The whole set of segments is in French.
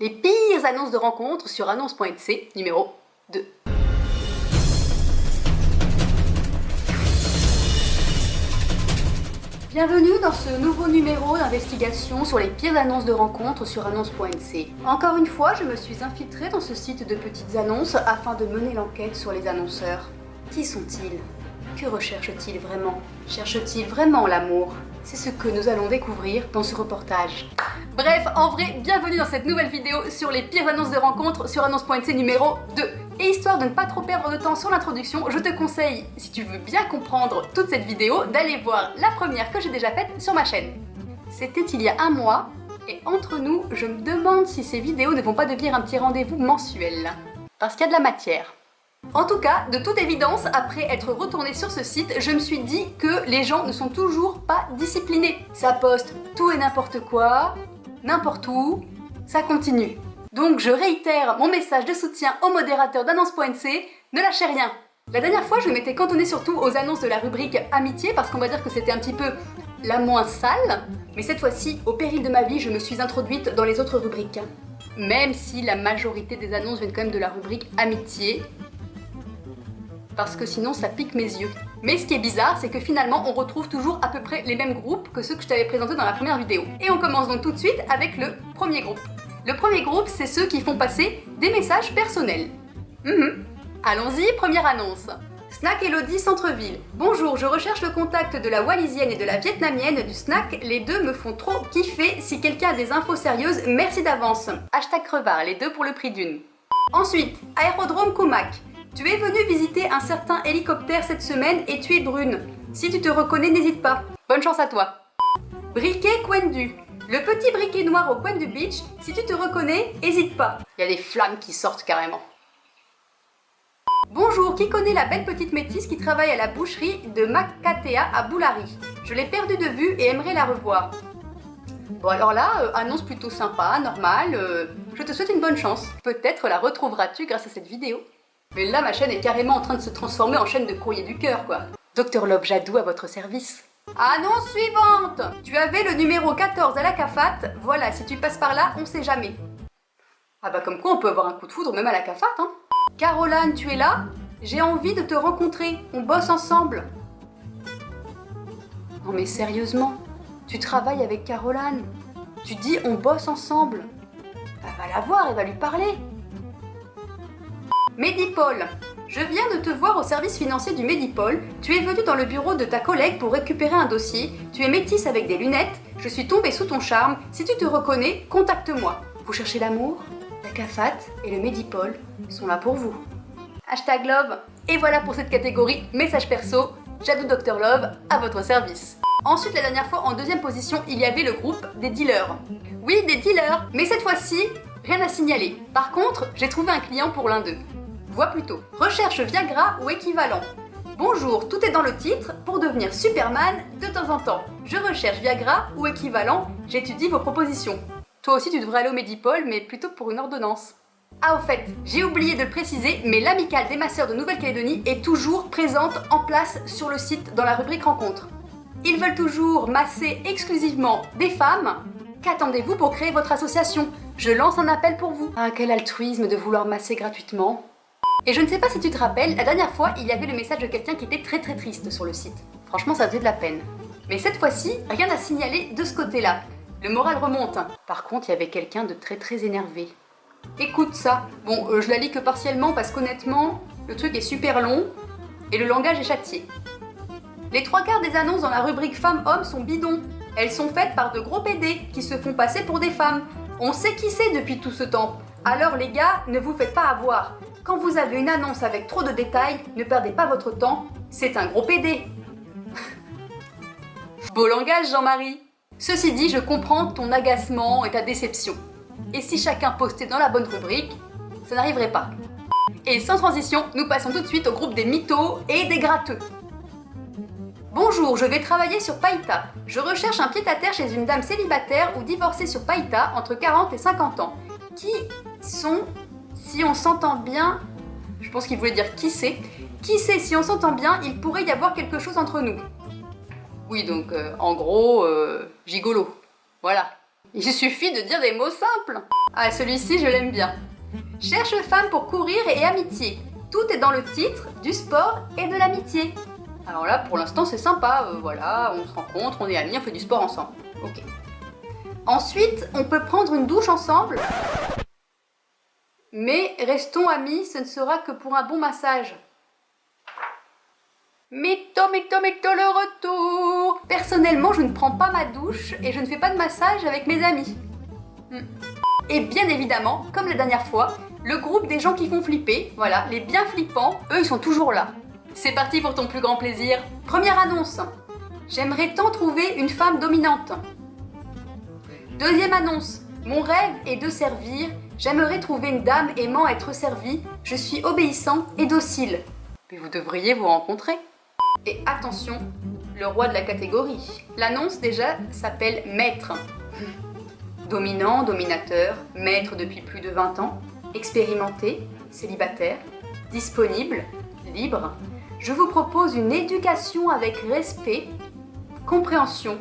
Les pires annonces de rencontres sur annonce.nc numéro 2. Bienvenue dans ce nouveau numéro d'investigation sur les pires annonces de rencontres sur annonce.nc. Encore une fois, je me suis infiltrée dans ce site de petites annonces afin de mener l'enquête sur les annonceurs. Qui sont-ils? Que recherchent-ils vraiment? Cherchent-ils vraiment l'amour? C'est ce que nous allons découvrir dans ce reportage. Bref, en vrai, bienvenue dans cette nouvelle vidéo sur les pires annonces de rencontres sur annonce.nc numéro 2. Et histoire de ne pas trop perdre de temps sur l'introduction, je te conseille, si tu veux bien comprendre toute cette vidéo, d'aller voir la première que j'ai déjà faite sur ma chaîne. C'était il y a un mois, et entre nous, je me demande si ces vidéos ne vont pas devenir un petit rendez-vous mensuel. Parce qu'il y a de la matière. En tout cas, de toute évidence, après être retournée sur ce site, je me suis dit que les gens ne sont toujours pas disciplinés. Ça poste tout et n'importe quoi, n'importe où, ça continue. Donc je réitère mon message de soutien aux modérateurs d'annonce.nc, ne lâchez rien. La dernière fois, je m'étais cantonnée surtout aux annonces de la rubrique Amitié, parce qu'on va dire que c'était un petit peu la moins sale. Mais cette fois-ci, au péril de ma vie, je me suis introduite dans les autres rubriques. Même si la majorité des annonces viennent quand même de la rubrique Amitié, parce que sinon ça pique mes yeux. Mais ce qui est bizarre, c'est que finalement on retrouve toujours à peu près les mêmes groupes que ceux que je t'avais présentés dans la première vidéo. Et on commence donc tout de suite avec le premier groupe. Le premier groupe, c'est ceux qui font passer des messages personnels. Allons-y, première annonce. Snack Elodie Centre-Ville. Bonjour, je recherche le contact de la Wallisienne et de la Vietnamienne du snack. Les deux me font trop kiffer. Si quelqu'un a des infos sérieuses, merci d'avance. Hashtag crevard, les deux pour le prix d'une. Ensuite, Aérodrome Comac. Tu es venu visiter un certain hélicoptère cette semaine et tu es brune. Si tu te reconnais, n'hésite pas. Bonne chance à toi. Briquet Quendu. Le petit briquet noir au coin du beach, si tu te reconnais, n'hésite pas. Il y a des flammes qui sortent carrément. Bonjour, qui connaît la belle petite métisse qui travaille à la boucherie de Makatea à Boulari? Je l'ai perdue de vue et aimerais la revoir. Bon alors là, annonce plutôt sympa, normale, je te souhaite une bonne chance. Peut-être la retrouveras-tu grâce à cette vidéo. Mais là, ma chaîne est carrément en train de se transformer en chaîne de courrier du cœur, quoi. Dr Love Jadou à votre service. Annonce suivante. Tu avais le numéro 14 à la CAFAT. Voilà, si tu passes par là, on sait jamais. Ah bah comme quoi, on peut avoir un coup de foudre même à la CAFAT, hein. Caroline, tu es là? J'ai envie de te rencontrer. On bosse ensemble. Non mais sérieusement, tu travailles avec Caroline. Tu dis on bosse ensemble. Bah va la voir et va lui parler. Medipol. Je viens de te voir au service financier du Medipol. Tu es venu dans le bureau de ta collègue pour récupérer un dossier. Tu es métisse avec des lunettes. Je suis tombée sous ton charme. Si tu te reconnais, contacte-moi. Vous cherchez l'amour? La CAFAT et le Medipol sont là pour vous. Hashtag Love. Et voilà pour cette catégorie message perso. Jadou Dr Love à votre service. Ensuite, la dernière fois, en deuxième position, il y avait le groupe des dealers. Oui, des dealers. Mais cette fois-ci, rien à signaler. Par contre, j'ai trouvé un client pour l'un d'eux. Vois plutôt. Recherche Viagra ou équivalent. Bonjour, tout est dans le titre. Pour devenir Superman de temps en temps. Je recherche Viagra ou équivalent. J'étudie vos propositions. Toi aussi, tu devrais aller au Medipol, mais plutôt pour une ordonnance. Ah, au fait, j'ai oublié de le préciser, mais l'amicale des masseurs de Nouvelle-Calédonie est toujours présente en place sur le site dans la rubrique rencontres. Ils veulent toujours masser exclusivement des femmes. Qu'attendez-vous pour créer votre association? Je lance un appel pour vous. Ah, quel altruisme de vouloir masser gratuitement. Et je ne sais pas si tu te rappelles, la dernière fois, il y avait le message de quelqu'un qui était très triste sur le site. Franchement, ça faisait de la peine. Mais cette fois-ci, rien à signaler de ce côté-là. Le moral remonte. Par contre, il y avait quelqu'un de très énervé. Écoute ça. Bon, je la lis que partiellement parce qu'honnêtement, le truc est super long et le langage est châtié. Les 3/4 des annonces dans la rubrique femmes-hommes sont bidons. Elles sont faites par de gros PD qui se font passer pour des femmes. On sait qui c'est depuis tout ce temps. Alors les gars, ne vous faites pas avoir. Quand vous avez une annonce avec trop de détails, ne perdez pas votre temps, c'est un gros PD. Beau langage, Jean-Marie. Ceci dit, je comprends ton agacement et ta déception. Et si chacun postait dans la bonne rubrique, ça n'arriverait pas. Et sans transition, nous passons tout de suite au groupe des mythos et des gratteux. Bonjour, je vais travailler sur Païta. Je recherche un pied-à-terre chez une dame célibataire ou divorcée sur Païta entre 40 et 50 ans. Qui sont... Si on s'entend bien, je pense qu'il voulait dire qui sait si on s'entend bien, il pourrait y avoir quelque chose entre nous. Oui, donc en gros, gigolo. Voilà. Il suffit de dire des mots simples. Ah, celui-ci, je l'aime bien. Cherche femme pour courir et amitié. Tout est dans le titre, du sport et de l'amitié. Alors là, pour l'instant, c'est sympa. Voilà, on se rencontre, on est amis, on fait du sport ensemble. Ok. Ensuite, on peut prendre une douche ensemble. Mais restons amis, ce ne sera que pour un bon massage. Mytho, le retour. Personnellement, je ne prends pas ma douche et je ne fais pas de massage avec mes amis. Et bien évidemment, comme la dernière fois, le groupe des gens qui font flipper, voilà, les bien flippants, eux ils sont toujours là. C'est parti pour ton plus grand plaisir. Première annonce. J'aimerais tant trouver une femme dominante. Deuxième annonce. Mon rêve est de servir. J'aimerais trouver une dame aimant être servie. Je suis obéissant et docile. Mais vous devriez vous rencontrer. Et attention, le roi de la catégorie. L'annonce déjà s'appelle maître. Dominant, dominateur, maître depuis plus de 20 ans, expérimenté, célibataire, disponible, libre. Je vous propose une éducation avec respect, compréhension,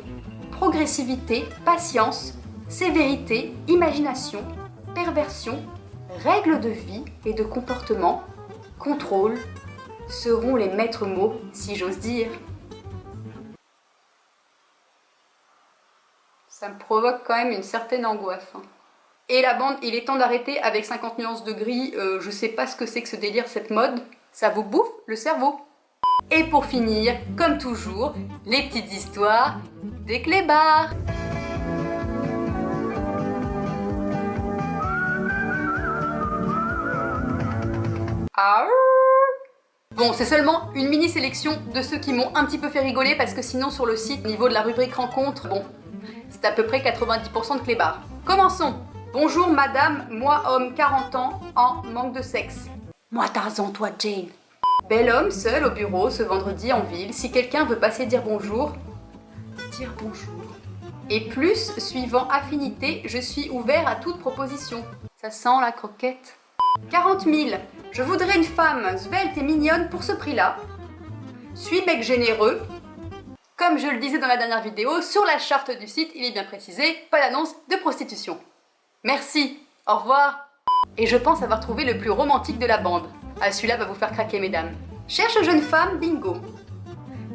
progressivité, patience, sévérité, imagination, perversion, règles de vie et de comportement, contrôle, seront les maîtres mots, si j'ose dire. Ça me provoque quand même une certaine angoisse. Et la bande, il est temps d'arrêter avec 50 nuances de gris, je sais pas ce que c'est que ce délire, cette mode, ça vous bouffe le cerveau. Et pour finir, comme toujours, les petites histoires des clébards. Bon, c'est seulement une mini sélection de ceux qui m'ont un petit peu fait rigoler parce que sinon sur le site, au niveau de la rubrique rencontre, bon, c'est à peu près 90% de clébards. Commençons. Bonjour madame, moi homme 40 ans, en manque de sexe. Moi Tarzan, toi Jane. Bel homme seul au bureau ce vendredi en ville, si quelqu'un veut passer dire bonjour. Dire bonjour. Et plus, suivant affinité, je suis ouvert à toute proposition. Ça sent la croquette. 40 000. Je voudrais une femme svelte et mignonne pour ce prix-là. Suis bec généreux. Comme je le disais dans la dernière vidéo, sur la charte du site, il est bien précisé, pas d'annonce de prostitution. Merci, au revoir. Et je pense avoir trouvé le plus romantique de la bande. Ah, celui-là va vous faire craquer, mesdames. Cherche jeune femme, bingo.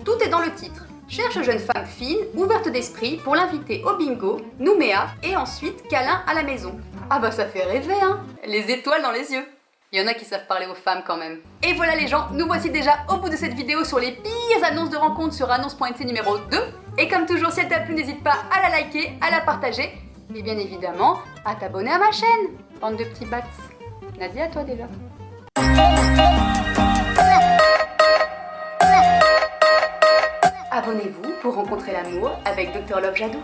Tout est dans le titre. Cherche jeune femme fine, ouverte d'esprit, pour l'inviter au bingo, Nouméa, et ensuite câlin à la maison. Ah bah ça fait rêver, hein. Les étoiles dans les yeux. Il y en a qui savent parler aux femmes quand même. Et voilà les gens, nous voici déjà au bout de cette vidéo sur les pires annonces de rencontres sur annonce.nc numéro 2. Et comme toujours, si elle t'a plu, n'hésite pas à la liker, à la partager, et bien évidemment, à t'abonner à ma chaîne. Bande de petits bats. Nadia, à toi déjà. Abonnez-vous pour rencontrer l'amour avec Dr Love Jadou.